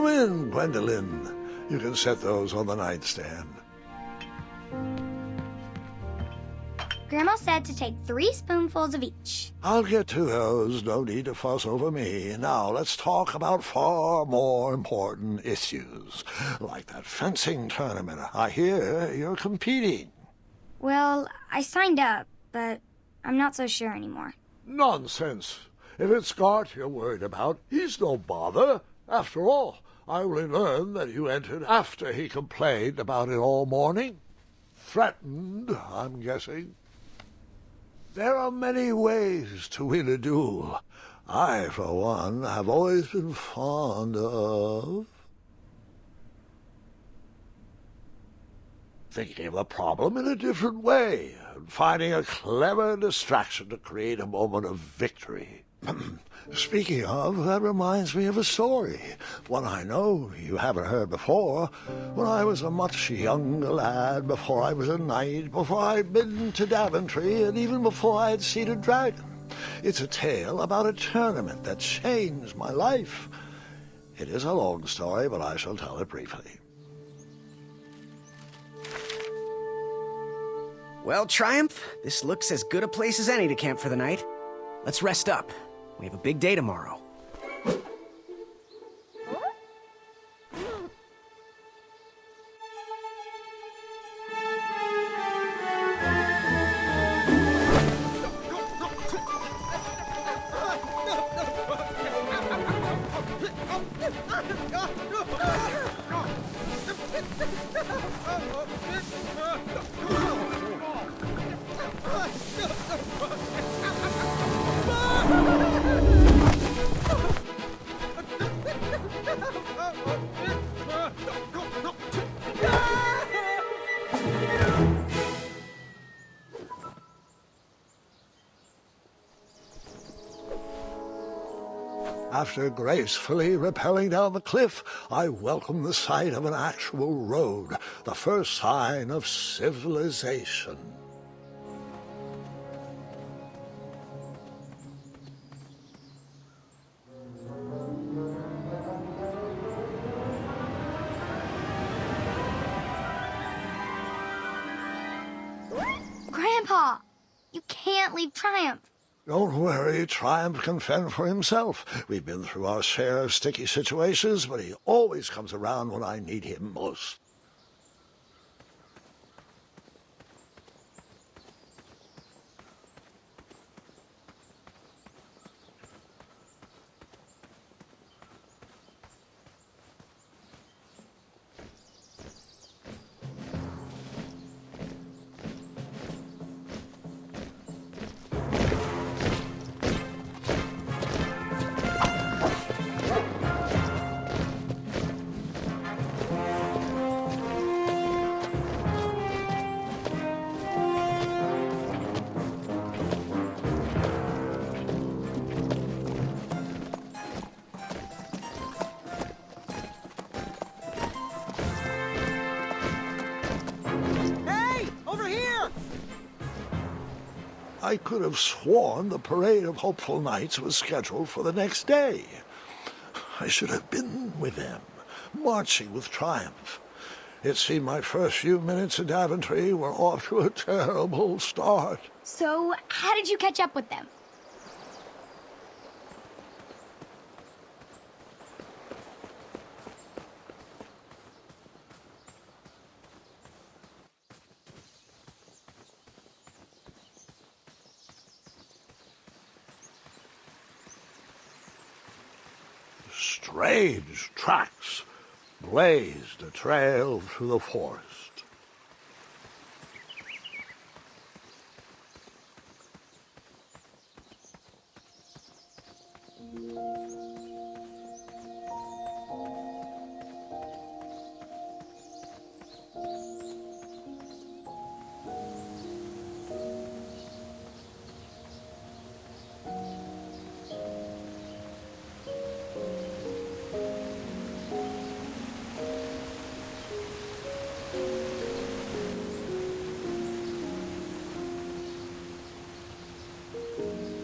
Come in, Gwendolyn. You can set those on the nightstand. Grandma said to take 3 spoonfuls of each. I'll get to those. No need to fuss over me. Now let's talk about far more important issues, like that fencing tournament. I hear you're competing. Well, I signed up, but I'm not so sure anymore. Nonsense. If it's Scott you're worried about, he's no bother. After all, I only learned that you entered after he complained about it all morning. Threatened, I'm guessing. There are many ways to win a duel. I, for one, have always been fond of thinking of the problem in a different way, and finding a clever distraction to create a moment of victory. Speaking of, that reminds me of a story, one I know you haven't heard before. When I was a much younger lad, before I was a knight, before I'd been to Daventry, and even before I had seen a dragon. It's a tale about a tournament that changed my life. It is a long story, but I shall tell it briefly. Well, Triumph, this looks as good a place as any to camp for the night. Let's rest up. We have a big day tomorrow. After gracefully rappelling down the cliff, I welcomed the sight of an actual road, the first sign of civilization. Grandpa, you can't leave Triumph. Don't worry, Triumph can fend for himself. We've been through our share of sticky situations, but he always comes around when I need him most. I could have sworn the parade of hopeful knights was scheduled for the next day. I should have been with them, marching with Triumph. It seemed my first few minutes in Daventry were off to a terrible start. So, how did you catch up with them? Strange tracks blazed a trail through the forest.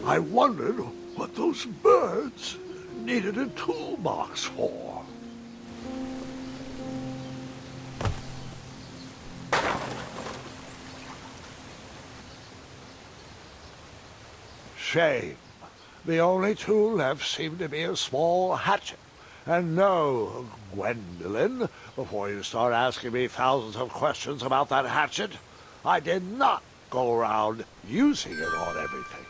I wondered what those birds needed a toolbox for. shame. The only tool left seemed to be a small hatchet. And no, Gwendolyn, before you start asking me thousands of questions about that hatchet, I did not go around using it on everything.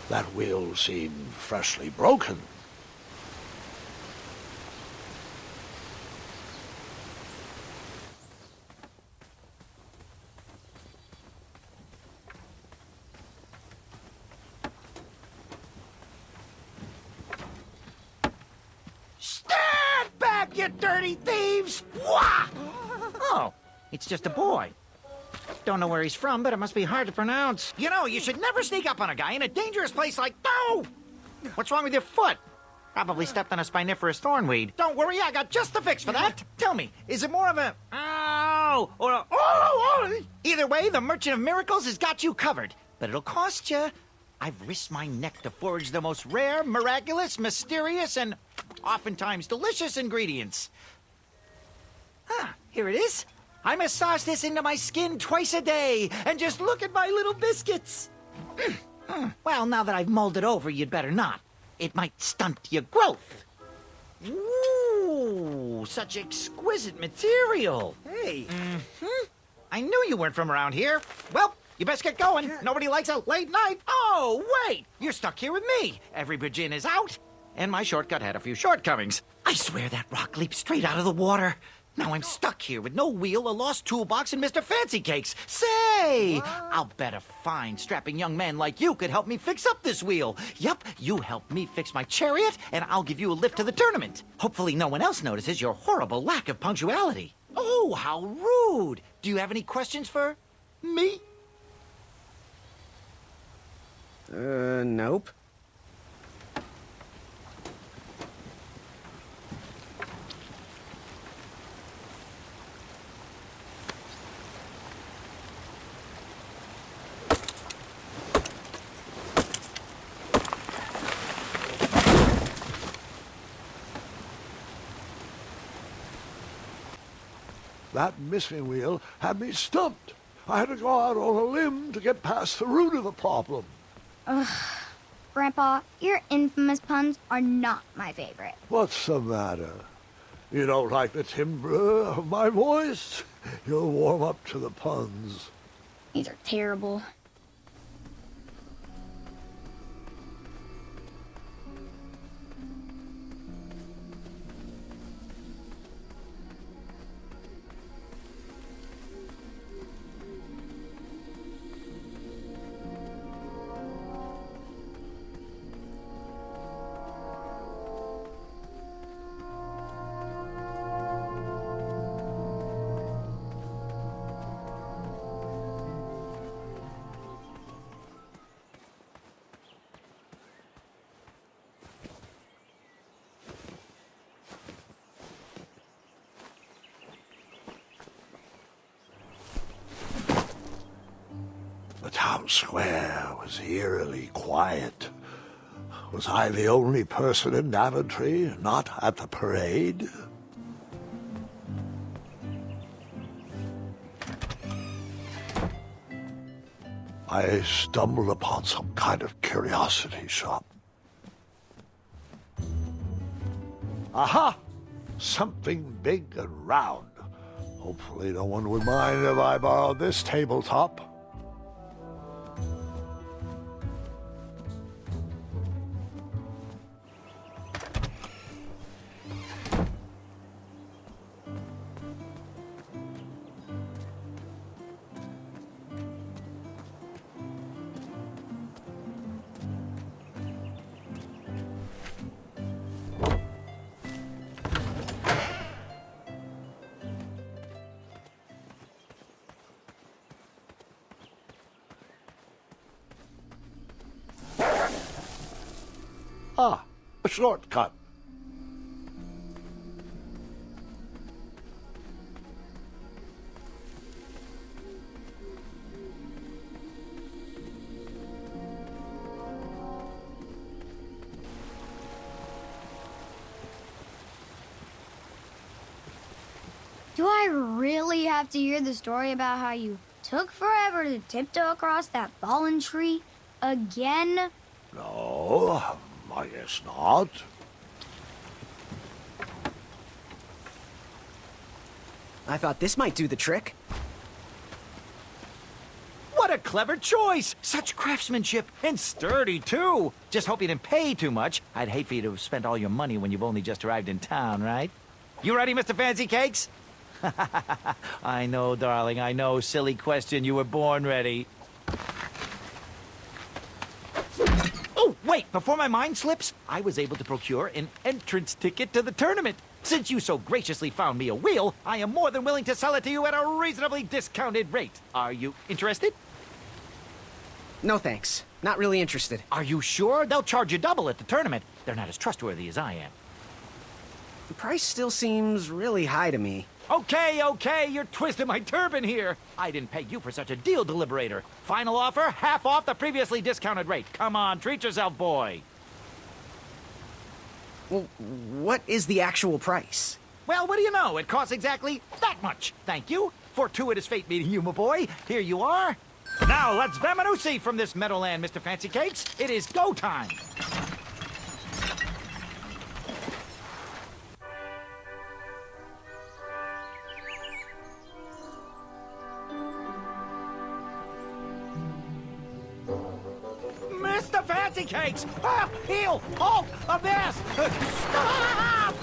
That wheel seemed freshly broken. Stand back, you dirty thieves! Wah! Oh, it's just a boy. Don't know where he's from, but it must be hard to pronounce. You know, you should never sneak up on a guy in a dangerous place like... No! What's wrong with your foot? Probably stepped on a spiniferous thornweed. Don't worry, I got just the fix for that. Tell me, is it more of a... Ow! Or a... Oh! Either way, the Merchant of Miracles has got you covered. But it'll cost you. I've risked my neck to forage the most rare, miraculous, mysterious, and oftentimes delicious ingredients. Ah, here it is. I massage this into my skin twice a day, and just look at my little biscuits. Well, now that I've mulled it over, you'd better not. It might stunt your growth. Ooh, such exquisite material. Hey. I knew you weren't from around here. Well, you best get going. Nobody likes a late night. Oh, wait, you're stuck here with me. Every bridge in is out, and my shortcut had a few shortcomings. I swear that rock leaped straight out of the water. Now I'm stuck here with no wheel, a lost toolbox, and Mr. Fancy Cakes. Say, I'll bet a fine, strapping young man like you could help me fix up this wheel. Yup, you help me fix my chariot, and I'll give you a lift to the tournament. Hopefully no one else notices your horrible lack of punctuality. Oh, how rude. Do you have any questions for me? Nope. That missing wheel had me stumped. I had to go out on a limb to get past the root of the problem. Grandpa, your infamous puns are not my favorite. What's the matter? You don't like the timbre of my voice? You'll warm up to the puns. These are terrible. The town square was eerily quiet. Was I the only person in Daventry not at the parade? I stumbled upon some kind of curiosity shop. Aha! Something big and round. Hopefully no one would mind if I borrowed this tabletop. Ah, a shortcut. Do I really have to hear the story about how you took forever to tiptoe across that fallen tree again? No, I guess not. I thought this might do the trick. What a clever choice! Such craftsmanship, and sturdy, too! Just hope you didn't pay too much. I'd hate for you to have spent all your money when you've only just arrived in town, right? You ready, Mr. Fancy Cakes? I know, darling, I know. Silly question. You were born ready. Oh, wait! Before my mind slips, I was able to procure an entrance ticket to the tournament. Since you so graciously found me a wheel, I am more than willing to sell it to you at a reasonably discounted rate. Are you interested? No thanks. Not really interested. Are you sure? They'll charge you double at the tournament. They're not as trustworthy as I am. The price still seems really high to me. Okay, you're twisting my turban here. I didn't pay you for such a deal, Deliberator. Final offer, half off the previously discounted rate. Come on, treat yourself, boy. Well, what is the actual price? Well, what do you know? It costs exactly that much. Thank you. Fortuitous fate meeting you, my boy. Here you are. Now, let's Vamanusi from this meadowland, Mr. Fancy Cakes. It is go time. Mr. Fancy Cakes! Ah, heel! Halt! Abyss! Stop!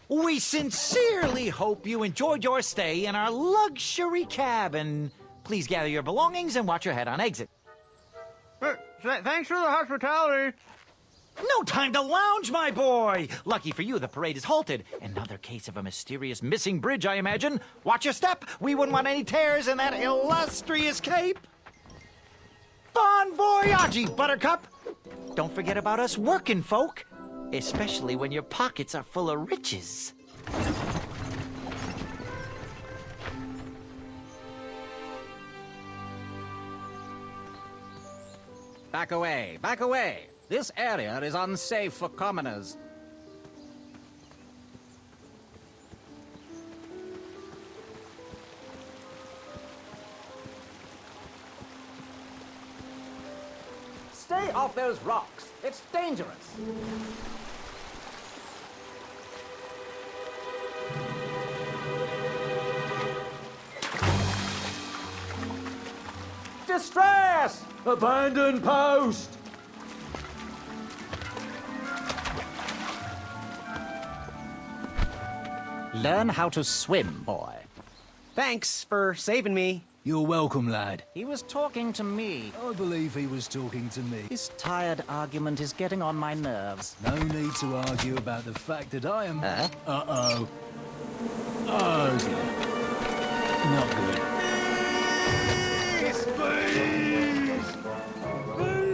We sincerely hope you enjoyed your stay in our luxury cabin. Please gather your belongings and watch your head on exit. Thanks for the hospitality. No time to lounge, my boy! Lucky for you, the parade is halted. Another case of a mysterious missing bridge, I imagine. Watch your step. We wouldn't want any tears in that illustrious cape. Bon voyage, Buttercup! Don't forget about us working folk, especially when your pockets are full of riches. Back away, back away. This area is unsafe for commoners. Stay off those rocks. It's dangerous. Distress! Abandon post! Learn how to swim, boy. Thanks for saving me. You're welcome, lad. He was talking to me. I believe he was talking to me. This tired argument is getting on my nerves. No need to argue about the fact that I am... Huh? Uh-oh. Oh, dear. Not good. Please! Please! Please!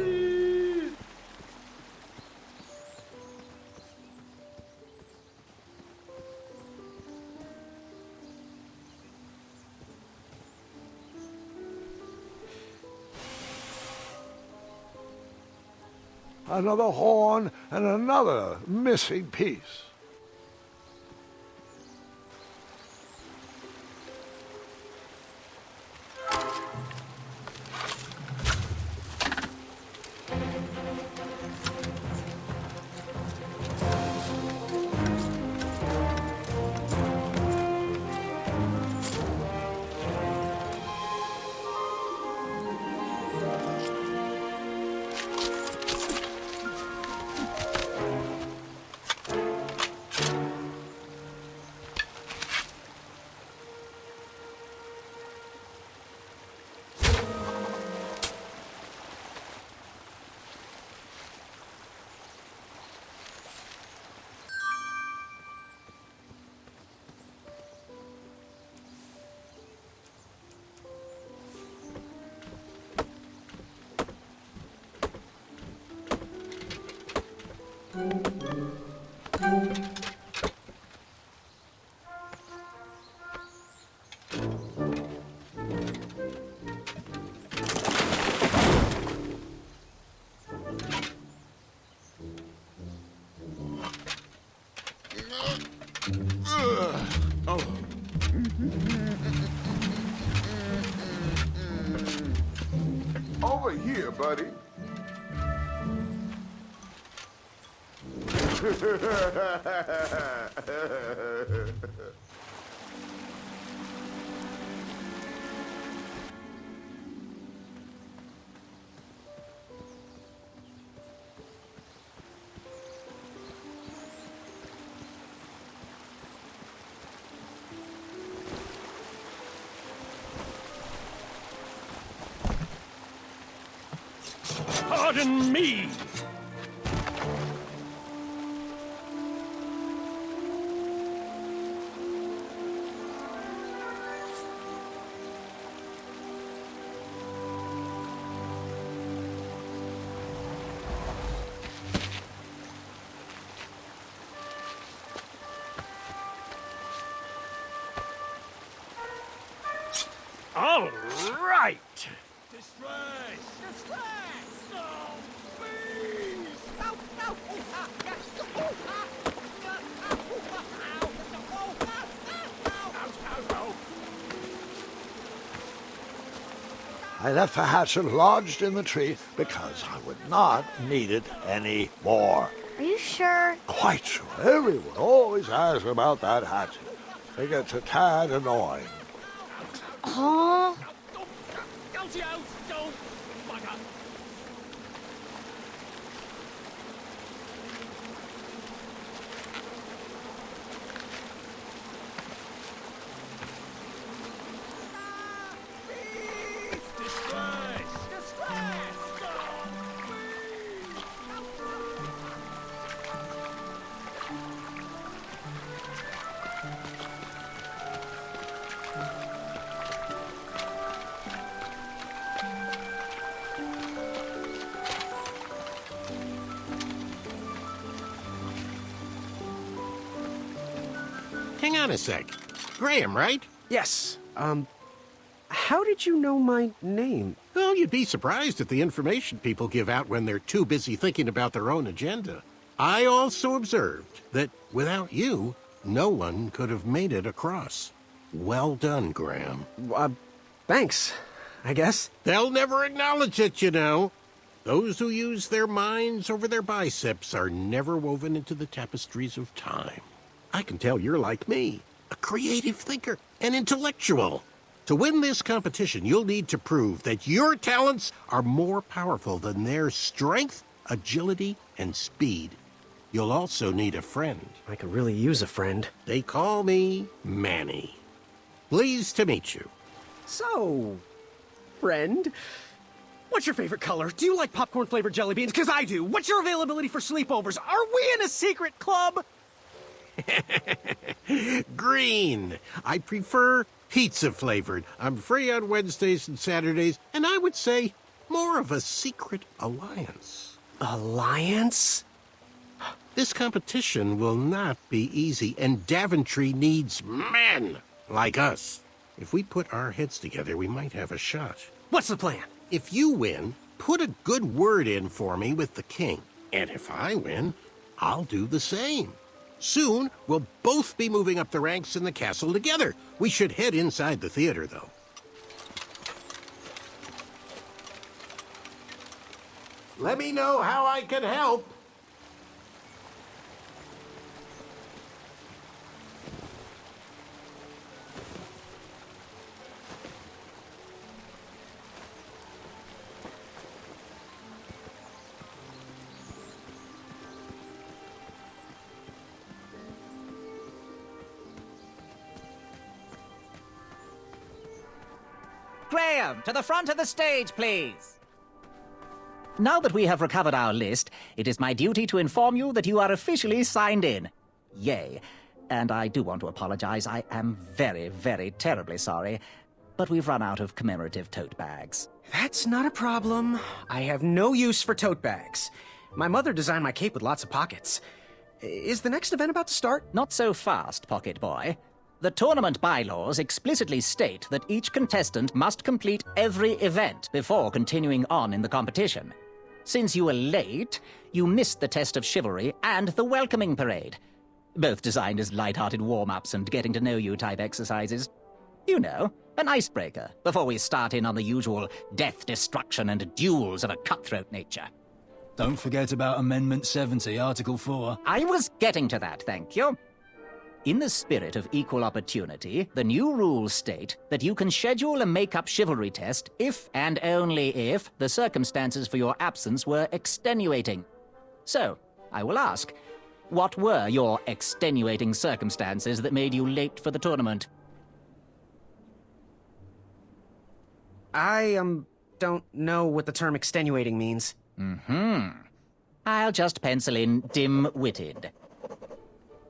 Another horn and another missing piece. Over here, buddy. Pardon me! All right! Distress! Distress! No! Please! No! No! I left the hatchet lodged in the tree because I would not need it any more. Are you sure? Quite sure. Everyone always asks about that hatchet. It gets a tad annoying. Oh, Hang on a sec. Graham, right? Yes, how did you know my name? Well, you'd be surprised at the information people give out when they're too busy thinking about their own agenda. I also observed that without you, no one could have made it across. Well done, Graham. Thanks, I guess. They'll never acknowledge it, you know. Those who use their minds over their biceps are never woven into the tapestries of time. I can tell you're like me, a creative thinker, an intellectual. To win this competition, you'll need to prove that your talents are more powerful than their strength, agility, and speed. You'll also need a friend. I could really use a friend. They call me Manny. Pleased to meet you. So, friend, what's your favorite color? Do you like popcorn-flavored jelly beans? Because I do. What's your availability for sleepovers? Are we in a secret club? Green. I prefer pizza-flavored. I'm free on Wednesdays and Saturdays, and I would say more of a secret alliance. Alliance? This competition will not be easy, and Daventry needs men like us. If we put our heads together, we might have a shot. What's the plan? If you win, put a good word in for me with the king. And if I win, I'll do the same. Soon, we'll both be moving up the ranks in the castle together. We should head inside the theater, though. Let me know how I can help. Graham, to the front of the stage, please. Now that we have recovered our list, it is my duty to inform you that you are officially signed in. Yay. And I do want to apologize. I am very, very terribly sorry. But we've run out of commemorative tote bags. That's not a problem. I have no use for tote bags. My mother designed my cape with lots of pockets. Is the next event about to start? Not so fast, Pocket Boy. The tournament bylaws explicitly state that each contestant must complete every event before continuing on in the competition. Since you were late, you missed the test of chivalry and the welcoming parade. both designed as light-hearted warm-ups and getting-to-know-you type exercises. You know, an icebreaker, before we start in on the usual death, destruction, and duels of a cutthroat nature. Don't forget about Amendment 70, Article 4. I was getting to that, thank you. In the spirit of equal opportunity, the new rules state that you can schedule a make-up chivalry test if and only if the circumstances for your absence were extenuating. So, I will ask, what were your extenuating circumstances that made you late for the tournament? I, don't know what the term extenuating means. I'll just pencil in dim-witted.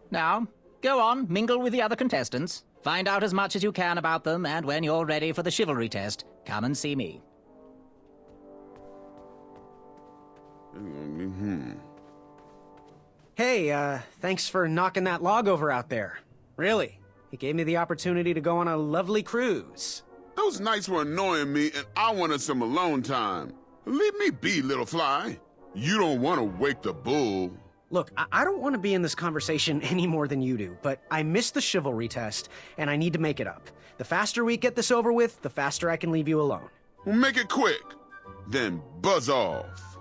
Now, go on, mingle with the other contestants. Find out as much as you can about them, and when you're ready for the chivalry test, come and see me. Hey, thanks for knocking that log over out there. Really, it gave me the opportunity to go on a lovely cruise. Those nights were annoying me, and I wanted some alone time. Leave me be, little fly. You don't want to wake the bull. Look, I don't want to be in this conversation any more than you do, but I missed the chivalry test, and I need to make it up. The faster we get this over with, the faster I can leave you alone. Well, make it quick. Then buzz off.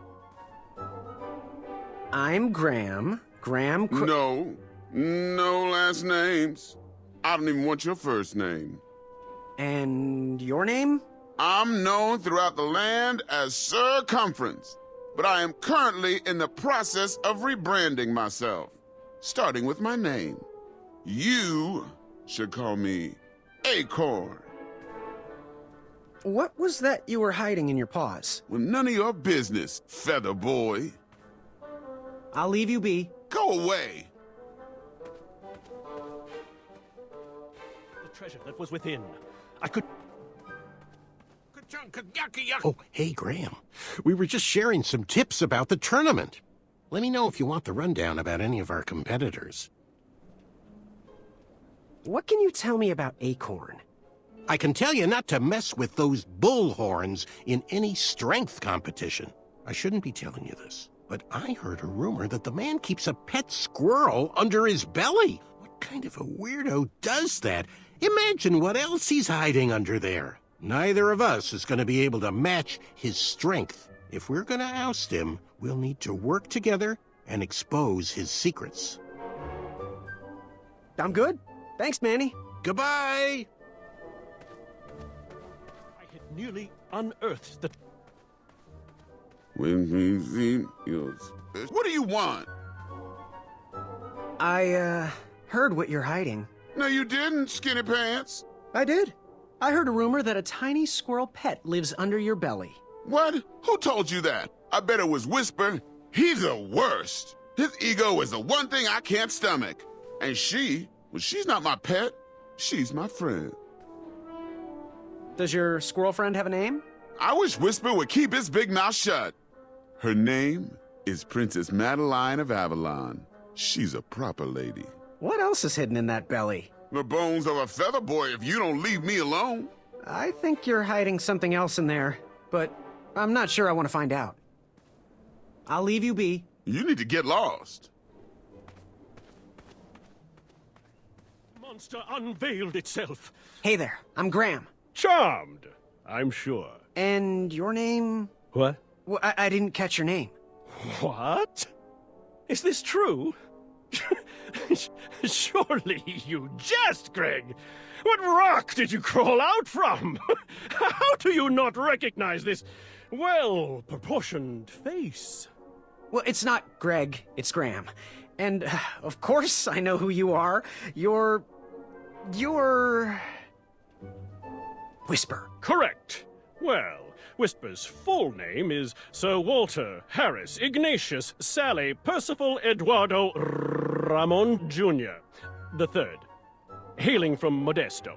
I'm Graham. No last names. I don't even want your first name. And your name? I'm known throughout the land as Circumference, but I am currently in the process of rebranding myself, starting with my name. You should call me Acorn. What was that you were hiding in your paws? Well, none of your business, feather boy. I'll leave you be. Go away. The treasure that was within. I could... Oh, hey, Graham. We were just sharing some tips about the tournament. Let me know if you want the rundown about any of our competitors. What can you tell me about Acorn? I can tell you not to mess with those bullhorns in any strength competition. I shouldn't be telling you this, but I heard a rumor that the man keeps a pet squirrel under his belly. What kind of a weirdo does that? Imagine what else he's hiding under there. Neither of us is going to be able to match his strength. If we're going to oust him, we'll need to work together and expose his secrets. I'm good. Thanks, Manny. Goodbye! I had nearly unearthed the... What do you want? I, heard what you're hiding. No, you didn't, skinny pants. I did. I heard a rumor that a tiny squirrel pet lives under your belly. What? Who told you that? I bet it was Whisper. He's the worst. His ego is the one thing I can't stomach. And she's not my pet. She's my friend. Does your squirrel friend have a name? I wish Whisper would keep his big mouth shut. Her name is Princess Madeline of Avalon. She's a proper lady. What else is hidden in that belly? The bones of a feather boy if you don't leave me alone. I think you're hiding something else in there, but I'm not sure I want to find out. I'll leave you be. You need to get lost. The monster unveiled itself. Hey there, I'm Graham. Charmed, I'm sure. And your name? What? Well, I didn't catch your name. What? Is this true? Surely you jest, Greg. What rock did you crawl out from? How do you not recognize this well-proportioned face? Well, it's not Greg, it's Graham. And, of course, I know who you are. You're... Whisper. Correct. Well, Whisper's full name is Sir Walter Harris Ignatius Sally Percival Eduardo Ramon Jr. the Third, hailing from Modesto.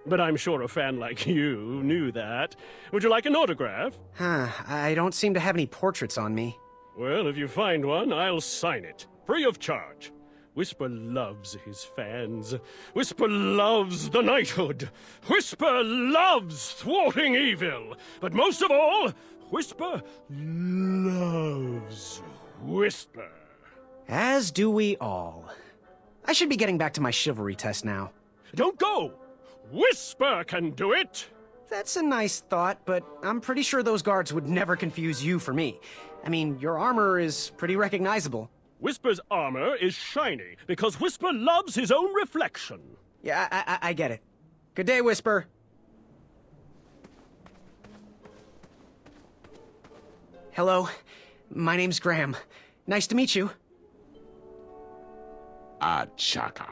But I'm sure a fan like you knew that. Would you like an autograph? I don't seem to have any portraits on me. Well, if you find one, I'll sign it, free of charge. Whisper loves his fans. Whisper loves the knighthood. Whisper loves thwarting evil. But most of all, Whisper loves Whisper. As do we all. I should be getting back to my chivalry test now. Don't go! Whisper can do it! That's a nice thought, but I'm pretty sure those guards would never confuse you for me. I mean, your armor is pretty recognizable. Whisper's armor is shiny because Whisper loves his own reflection. Yeah, I get it. Good day, Whisper. Hello, my name's Graham. Nice to meet you. Achaka.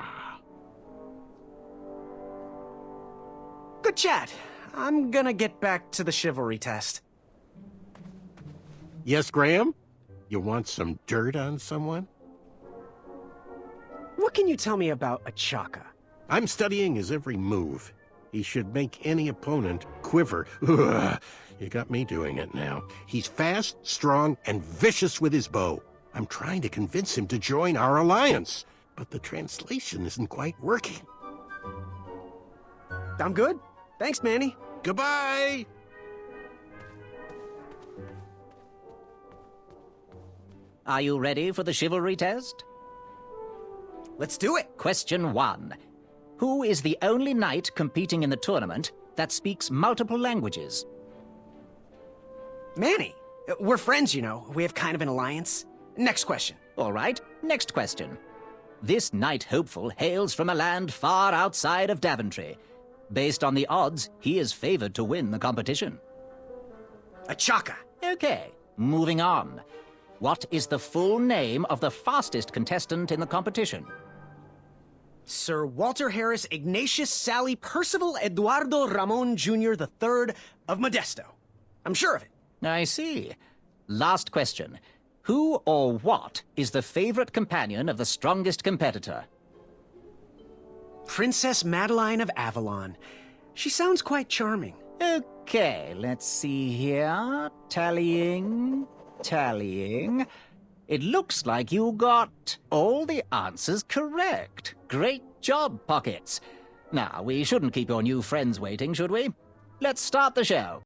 Good chat. I'm gonna get back to the chivalry test. Yes, Graham? You want some dirt on someone? What can you tell me about Achaka? I'm studying his every move. He should make any opponent quiver. Ugh, you got me doing it now. He's fast, strong, and vicious with his bow. I'm trying to convince him to join our alliance, but the translation isn't quite working. I'm good. Thanks, Manny. Goodbye! Are you ready for the chivalry test? Let's do it. Question 1. Who is the only knight competing in the tournament that speaks multiple languages? Manny. We're friends, you know. We have kind of an alliance. Next question. All right, next question. This knight hopeful hails from a land far outside of Daventry. Based on the odds, he is favored to win the competition. Achaka. Okay, moving on. What is the full name of the fastest contestant in the competition? Sir Walter Harris Ignatius Sally Percival Eduardo Ramon Jr. III of Modesto. I'm sure of it. I see. Last question. Who or what is the favorite companion of the strongest competitor? Princess Madeline of Avalon. She sounds quite charming. Okay, let's see here. Tallying. It looks like you got all the answers correct. Great job, Pockets. Now, we shouldn't keep your new friends waiting, should we? Let's start the show.